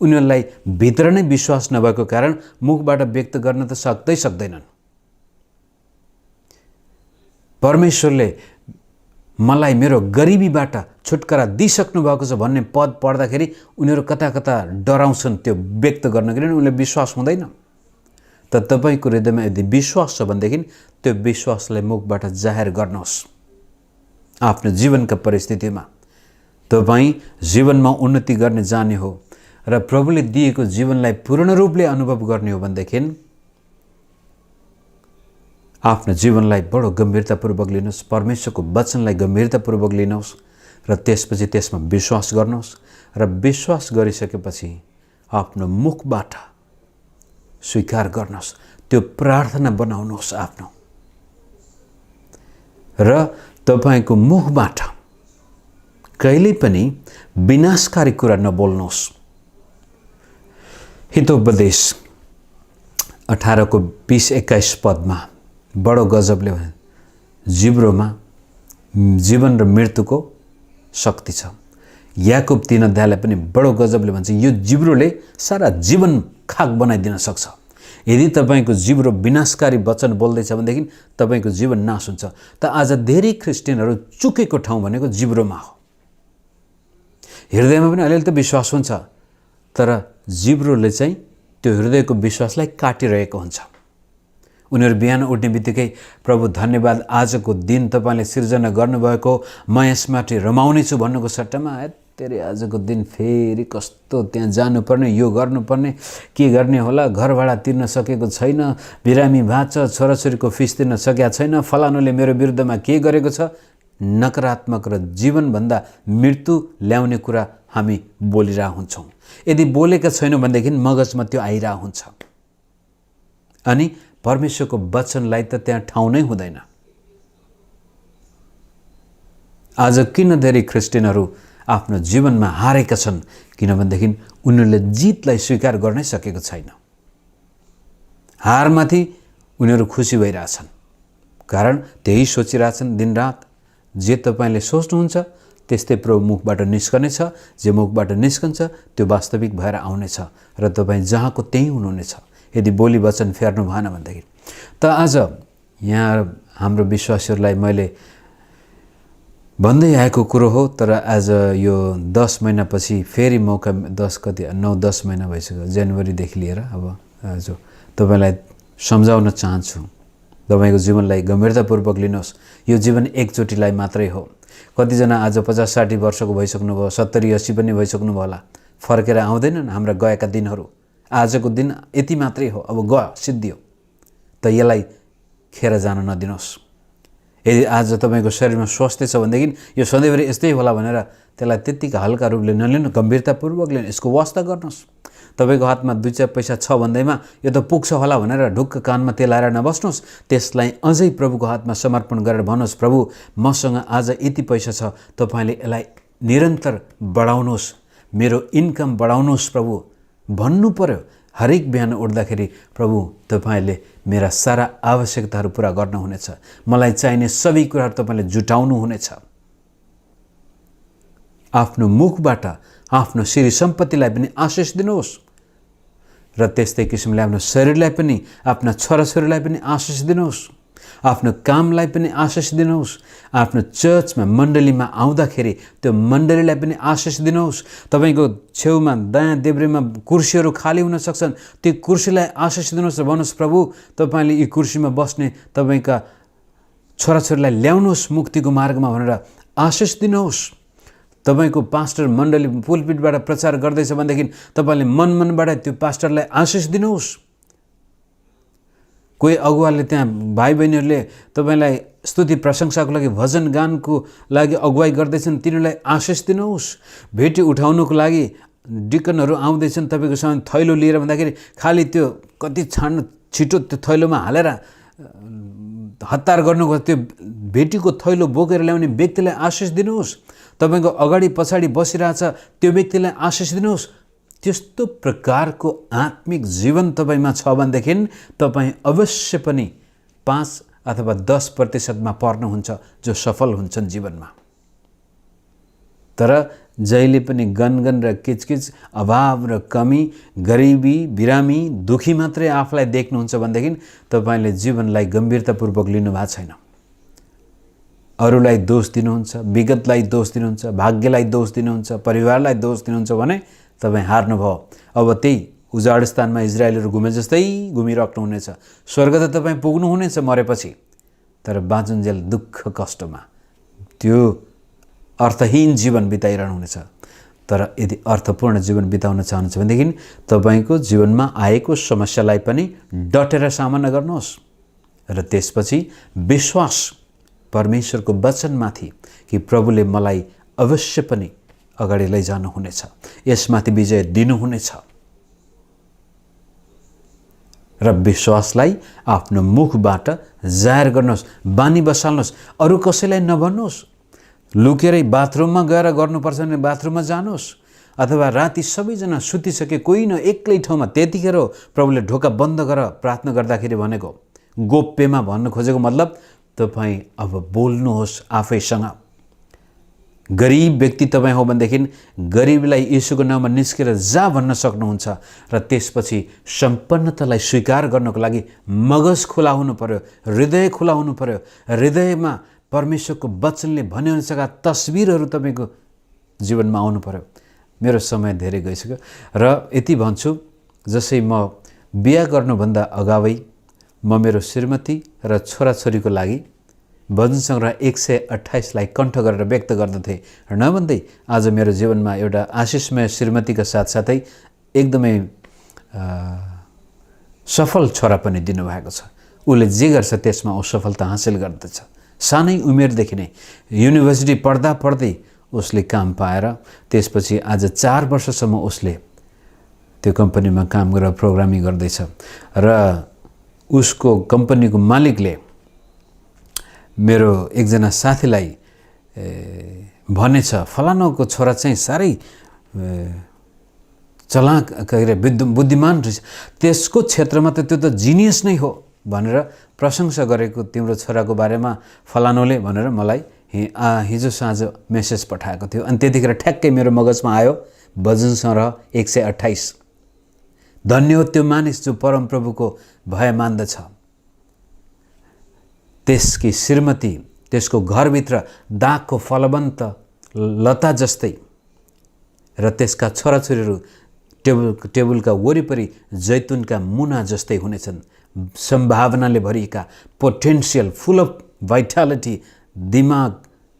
उनीहरूलाई भित्र नै विश्वास नभएको कारण मुखबाट व्यक्त गर्न त सक्दैनन्। परमेश्वरले मलाई मेरो गरिबीबाट छुटकारा दिइसक्नु भएको छ भन्ने पद पढ्दाखेरि उनीहरू कता कता डराउँछन् त्यो व्यक्त गर्न, किनभने उनीहरूले विश्वास हुँदैन। त तपाईँको हृदयमा यदि विश्वास छ भनेदेखि त्यो विश्वासलाई मुखबाट जाहेर गर्नुहोस्। आफ्नो जीवनका परिस्थितिमा तपाईँ जीवनमा उन्नति गर्ने जाने हो र प्रभुले दिएको जीवनलाई पूर्ण रूपले अनुभव गर्ने हो भनेदेखि आफ्नो जीवनलाई बडो गम्भीरतापूर्वक लिनुहोस्, परमेश्वरको वचनलाई गम्भीरतापूर्वक लिनुहोस् र त्यसपछि त्यसमा विश्वास गर्नुहोस् र विश्वास गरिसकेपछि आफ्नो मुखबाट स्वीकार गर्नुहोस्, त्यो प्रार्थना बनाउनुहोस् आफ्नो, र तपाईँको मुखबाट कहिल्यै पनि विनाशकारी कुरा नबोल्नुहोस्। हितोपदेश 18:20-21 पदमा बडो गजबले भने जिब्रोमा जीवन र मृत्युको शक्ति छ। याकुब 3 अध्यायलाई पनि बडो गजबले भन्छ यो जिब्रोले सारा जीवन खाक बनाइदिन सक्छ। यदि तपाईँको जिब्रो विनाशकारी वचन बोल्दैछ भनेदेखि तपाईँको जीवन नाश हुन्छ। त आज धेरै ख्रिस्टियनहरू चुकेको ठाउँ भनेको जिब्रोमा हो। हृदयमा पनि अलिअलि त विश्वास हुन्छ, तर जिब्रोले चाहिँ त्यो हृदयको विश्वासलाई काटिरहेको हुन्छ। उनीहरू बिहान उठ्ने बित्तिकै प्रभु धन्यवाद, आजको दिन तपाईँले सिर्जना गर्नुभएको, म यसमाथि रमाउने छु भन्नुको सट्टामा तेरे आजको दिन फेरि कस्तो त्यहाँ जानुपर्ने, यो गर्नुपर्ने, के गर्ने होला, घर भाडा तिर्न सकेको छैन, बिरामी भाँच, छोराछोरीको फिस तिर्न सकेका छैन, फलानुले मेरो विरुद्धमा के गरेको छ। नकारात्मक र जीवनभन्दा मृत्यु ल्याउने कुरा हामी बोलिरहेको हुन्छौँ। यदि बोलेका छैनौँ भनेदेखि मगजमा त्यो आइरहेको हुन्छ अनि परमेश्वरको वचनलाई त त्यहाँ ठाउँ नै हुँदैन। आज किन धेरै ख्रिस्टियनहरू आफ्नो जीवनमा हारेका छन्, किनभनेदेखि उनीहरूले जितलाई स्वीकार गर्नै सकेको छैन। हारमाथि उनीहरू खुसी भइरहेछन्, कारण त्यही सोचिरहेछन् दिनरात जे तपाईँले सोच्नुहुन्छ त्यस्तै प्रभु मुखबाट निस्कनेछ, जे मुखबाट निस्कन्छ त्यो वास्तविक भएर आउनेछ र तपाईँ जहाँको त्यहीँ हुनुहुनेछ यदि बोली वचन फेर्नु भएन भनेदेखि। त आज यहाँ हाम्रो विश्वासीहरूलाई मैले भन्दै आएको कुरो हो, तर आज यो 10 महिनापछि फेरि मौका 9-10 महिना भइसक्यो, जनवरीदेखि लिएर अब आज तपाईँलाई सम्झाउन चाहन्छु, तपाईँको जीवनलाई गम्भीरतापूर्वक लिनुहोस्। यो जीवन एकचोटिलाई मात्रै हो। कतिजना आज 50-60 वर्षको भइसक्नुभयो, 70-80 पनि भइसक्नुभयो होला, फर्केर आउँदैनन् हाम्रा गएका दिनहरू। आजको दिन यति मात्रै हो, अब गयो सिद्धियो, त यसलाई खेर जान नदिनुहोस्। यदि आज तपाईँको शरीरमा स्वास्थ्य छ भनेदेखि यो सधैँभरि यस्तै होला भनेर त्यसलाई त्यत्तिकै हल्का रूपले नलिनु, गम्भीरतापूर्वक लिनु, यसको वास्ता गर्नुहोस्। तपाईँको हातमा 2-4 पैसा छ भन्दैमा यो त पुग्छ होला भनेर ढुक्क कानमा तेलाएर नबस्नुहोस्। त्यसलाई अझै प्रभुको हातमा समर्पण गरेर भन्नुहोस्, प्रभु मसँग आज यति पैसा छ, तपाईँले यसलाई निरन्तर बढाउनुहोस्, मेरो इन्कम बढाउनुहोस् प्रभु भन्नु पर्यो। हरेक बिहान उठ्दाखेरि प्रभु तपाईँले मेरा सारा आवश्यकताहरू पुरा गर्नुहुनेछ, मलाई चाहिने सबै कुराहरू तपाईँले जुटाउनु हुनेछ। आफ्नो मुखबाट आफ्नो श्री सम्पत्तिलाई पनि आशिष दिनुहोस् र त्यस्तै किसिमले आफ्नो शरीरलाई पनि, आफ्ना छोराछोरीलाई पनि आशिष दिनुहोस्। आफ्नो कामलाई पनि आशिष दिनुहोस्। आफ्नो चर्चमा मण्डलीमा आउँदाखेरि त्यो मण्डलीलाई पनि आशिष दिनुहोस्। तपाईँको छेउमा दायाँ देब्रेमा कुर्सीहरू खाली हुन सक्छन्, त्यो कुर्सीलाई आशिष दिनुहोस् र भन्नुहोस् प्रभु तपाईँले यी कुर्सीमा बस्ने तपाईँका छोराछोरीलाई ल्याउनुहोस् मुक्तिको मार्गमा भनेर आशिष दिनुहोस्। तपाईँको पास्टर मण्डली पुलपिटबाट प्रचार गर्दैछ भनेदेखि तपाईँले मनबाट त्यो पास्टरलाई आशिष दिनुहोस्। कोही अगुवाले त्यहाँ भाइ बहिनीहरूले तपाईँलाई स्तुति प्रशंसाको लागि भजन गानको लागि अगुवाई गर्दैछन्, तिनीहरूलाई आशिष दिनुहोस्। भेटी उठाउनुको लागि डिकनहरू आउँदैछन् तपाईँको सामान थैलो लिएर भन्दाखेरि खालि त्यो कति छाड्न छिटो त्यो थैलोमा हालेर हतार गर्नुको त्यो भेटीको थैलो बोकेर ल्याउने व्यक्तिलाई आशिष दिनुहोस्। तपाईँको अगाडि पछाडि बसिरहेछ त्यो व्यक्तिलाई आशिष दिनुहोस्। त्यस्तो प्रकारको आत्मिक जीवन तपाईँमा छ भनेदेखि तपाईँ अवश्य पनि 5 अथवा 10% पर्नुहुन्छ जो सफल हुन्छन् जीवनमा। तर जहिले पनि गनगन र किचकिच, अभाव र कमी, गरिबी, बिरामी, दुखी मात्रै आफूलाई देख्नुहुन्छ भनेदेखि तपाईँले जीवनलाई गम्भीरतापूर्वक लिनुभएको छैन। अरूलाई दोष दिनुहुन्छ, विगतलाई दोष दिनुहुन्छ, भाग्यलाई दोष दिनुहुन्छ, परिवारलाई दोष दिनुहुन्छ भने तपाईँ हार्नुभयो। अब त्यही उजाड स्थानमा इजरायलहरू घुमे जस्तै घुमिराख्नुहुनेछ। स्वर्ग त तपाईँ पुग्नुहुनेछ मरेपछि, तर बाँचुन्जेल दुःख कष्टमा त्यो अर्थहीन जीवन बिताइरहनुहुनेछ। तर यदि अर्थपूर्ण जीवन बिताउन चाहनुहुन्छ भनेदेखि तपाईँको जीवनमा आएको समस्यालाई पनि डटेर सामना गर्नुहोस् र त्यसपछि विश्वास परमेश्वरको वचनमाथि कि प्रभुले मलाई अवश्य पनि अगाडि लैजानुहुनेछ, यसमाथि विजय दिनुहुनेछ र विश्वासलाई आफ्नो मुखबाट जाहेर गर्नुहोस्, बानी बसाल्नुहोस्। अरू कसैलाई नभन्नुहोस्। लुकेरै बाथरुममा गएर गर्नुपर्छ भने बाथरुममा जानुहोस्, अथवा राति सबैजना सुतिसके कोही न एक्लै ठाउँमा त्यतिखेर प्रभुले ढोका बन्द गर प्रार्थना गर्दाखेरि भनेको। गोप्यमा भन्नु खोजेको मतलब तपाईँ अब बोल्नुहोस् आफैसँग। गरिब व्यक्ति तपाईँ हो भनेदेखि गरिबलाई येशूको नाममा निस्केर जा भन्न सक्नुहुन्छ र त्यसपछि सम्पन्नतालाई स्वीकार गर्नको लागि मगज खुला हुनु पर्यो, हृदय खुला हुनु पर्यो। हृदयमा परमेश्वरको वचनले भने अनुसारका तस्बिरहरू तपाईँको जीवनमा आउनु पर्यो। मेरो समय धेरै गइसक्यो र यति भन्छु, जसै म बिहा गर्नुभन्दा अगावै म मेरो श्रीमती र छोराछोरीको लागि भजन सङ्ग्रह 128लाई कण्ठ गरेर व्यक्त गर्दथे र नभन्दै आज मेरो जीवनमा एउटा आशिषमय श्रीमतीका साथसाथै एकदमै सफल छोरा पनि दिनुभएको छ। उसले जे गर्छ त्यसमा ऊ सफलता हासिल गर्दछ। सानै उमेरदेखि नै युनिभर्सिटी पढ्दा पढ्दै उसले काम पाएर त्यसपछि आज 4 वर्षसम्म उसले त्यो कम्पनीमा काम गरेर प्रोग्रामिङ गर्दैछ र उसको कम्पनीको मालिकले मेरो एकजना साथीलाई भनेछ फलानाको छोरा चाहिँ साह्रै चलाक बुद्धिमान रहेछ, त्यसको क्षेत्रमा त त्यो त जिनियस नै हो भनेर प्रशंसा गरेको तिम्रो छोराको बारेमा फलानोले भनेर मलाई हिजो साँझ मेसेज पठाएको थियो। अनि त्यतिखेर ठ्याक्कै मेरो मगजमा आयो भजन सङ्ग्रह 128। धन्य हो त्यो मानिस जो परमप्रभुको भय मान्दछ, त्यसकी श्रीमती त्यसको घरभित्र दागको फलवन्त लता जस्तै र त्यसका छोराछोरीहरू टेबुलका वरिपरि जैतुनका मुना जस्तै हुनेछन्। सम्भावनाले भरिएका, पोटेन्सियल, फुल अफ भाइटालिटी, दिमाग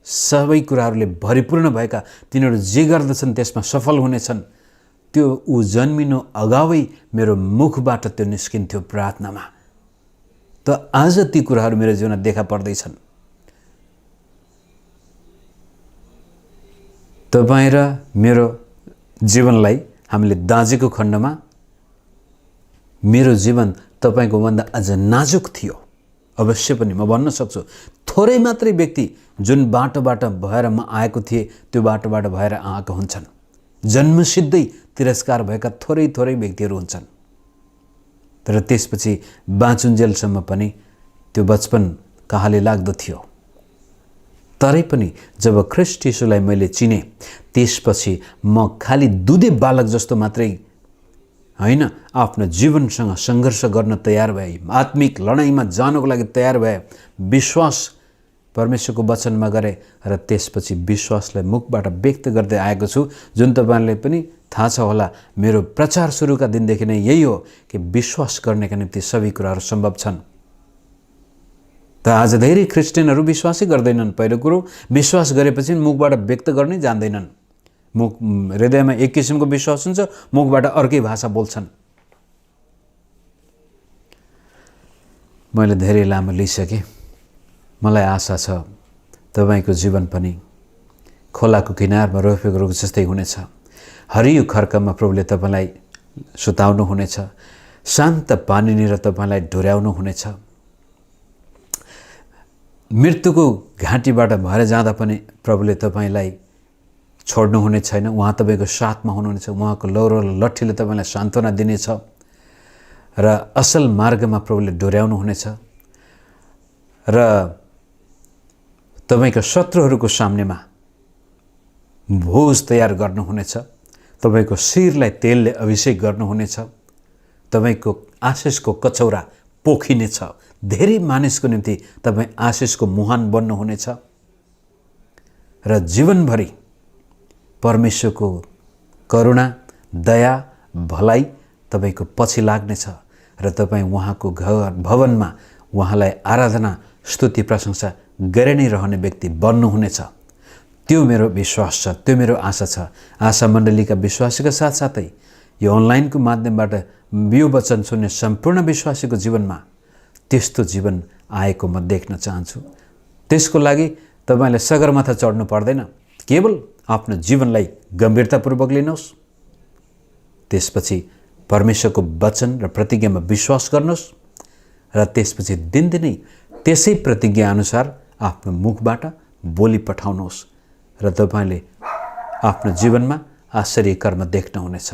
सबै कुराहरूले भरिपूर्ण भएका तिनीहरू जे गर्दछन् त्यसमा सफल हुनेछन्। त्यो ऊ जन्मिनु अगावै मेरो मुखबाट त्यो निस्किन्थ्यो प्रार्थनामा। त आज ती कुराहरू मेरो जीवनमा देखा पर्दैछन्। तपाईँ र मेरो जीवनलाई हामीले दाँजेको खण्डमा मेरो जीवन तपाईँको भन्दा अझ नाजुक थियो। अवश्य पनि म भन्न सक्छु, थोरै मात्रै व्यक्ति जुन बाटोबाट भएर म आएको थिएँ त्यो बाटोबाट भएर आएका हुन्छन्। जन्मसिद्धै तिरस्कार भएका थोरै थोरै व्यक्तिहरू हुन्छन्। तर त्यसपछि बाँचुन्जेलसम्म पनि त्यो बचपन कहाँले लाग्दो थियो। तरै पनि जब ख्रीष्ट येशूलाई मैले चिने त्यसपछि म खाली दुधे बालक जस्तो मात्रै होइन, आफ्नो जीवनसँग सङ्घर्ष गर्न तयार भए, आत्मिक लडाइँमा जानको लागि तयार भए, विश्वास परमेश्वरको वचनमा गरे र त्यसपछि विश्वासलाई मुखबाट व्यक्त गर्दै आएको छु। जुन तपाईँले पनि थाहा छ होला, मेरो प्रचार सुरुका दिनदेखि नै यही हो कि विश्वास गर्नेका निम्ति सबै कुराहरू सम्भव छन्। त आज धेरै क्रिस्चियनहरू विश्वासै गर्दैनन्। पहिलो कुरो, विश्वास गरेपछि मुखबाट व्यक्त गर्नै जान्दैनन्। हृदयमा एक किसिमको विश्वास हुन्छ, मुखबाट अर्कै भाषा बोल्छन्। मैले धेरै लामो लिइसकेँ। मलाई आशा छ तपाईँको जीवन पनि खोलाको किनारमा रोपेको रुख जस्तै हुनेछ। हरियो खर्कमा प्रभुले तपाईँलाई सुताउनु हुनेछ, शान्त पानीनिर तपाईँलाई डोर्याउनु हुनेछ। मृत्युको घाँटीबाट भएर जाँदा पनि प्रभुले तपाईँलाई छोड्नुहुने छैन। उहाँ तपाईँको साथमा हुनुहुनेछ। उहाँको लौरो लट्ठीले तपाईँलाई सान्त्वना दिनेछ र असल मार्गमा प्रभुले डोर्याउनु हुनेछ र तपाईँको शत्रुहरूको सामनेमा भोज तयार गर्नुहुनेछ। तपाईँको शिरलाई तेलले अभिषेक गर्नुहुनेछ। तपाईँको आशिषको कचौरा पोखिनेछ। धेरै मानिसको निम्ति तपाईँ आशिषको मुहान बन्नुहुनेछ र जीवनभरि परमेश्वरको करुणा, दया, भलाइ तपाईँको पछि लाग्नेछ र तपाईँ उहाँको घर भवनमा उहाँलाई आराधना, स्तुति, प्रशंसा गरे नै रहने व्यक्ति बन्नुहुनेछ। त्यो मेरो विश्वास छ, त्यो मेरो आशा छ। आशा मण्डलीका विश्वासीका साथसाथै यो अनलाइनको माध्यमबाट यो वचन सुन्ने सम्पूर्ण विश्वासीको जीवनमा त्यस्तो जीवन आएको म देख्न चाहन्छु। त्यसको लागि तपाईँले सगरमाथा चढ्नु पर्दैन। केवल आफ्नो जीवनलाई गम्भीरतापूर्वक लिनुहोस्। त्यसपछि परमेश्वरको वचन र प्रतिज्ञामा विश्वास गर्नुहोस् र त्यसपछि दिनदिनै त्यसै प्रतिज्ञा अनुसार आफ्नो मुखबाट बोली पठाउनुहोस् र तपाईँले आफ्नो जीवनमा आश्चर्य कर्म देख्नुहुनेछ।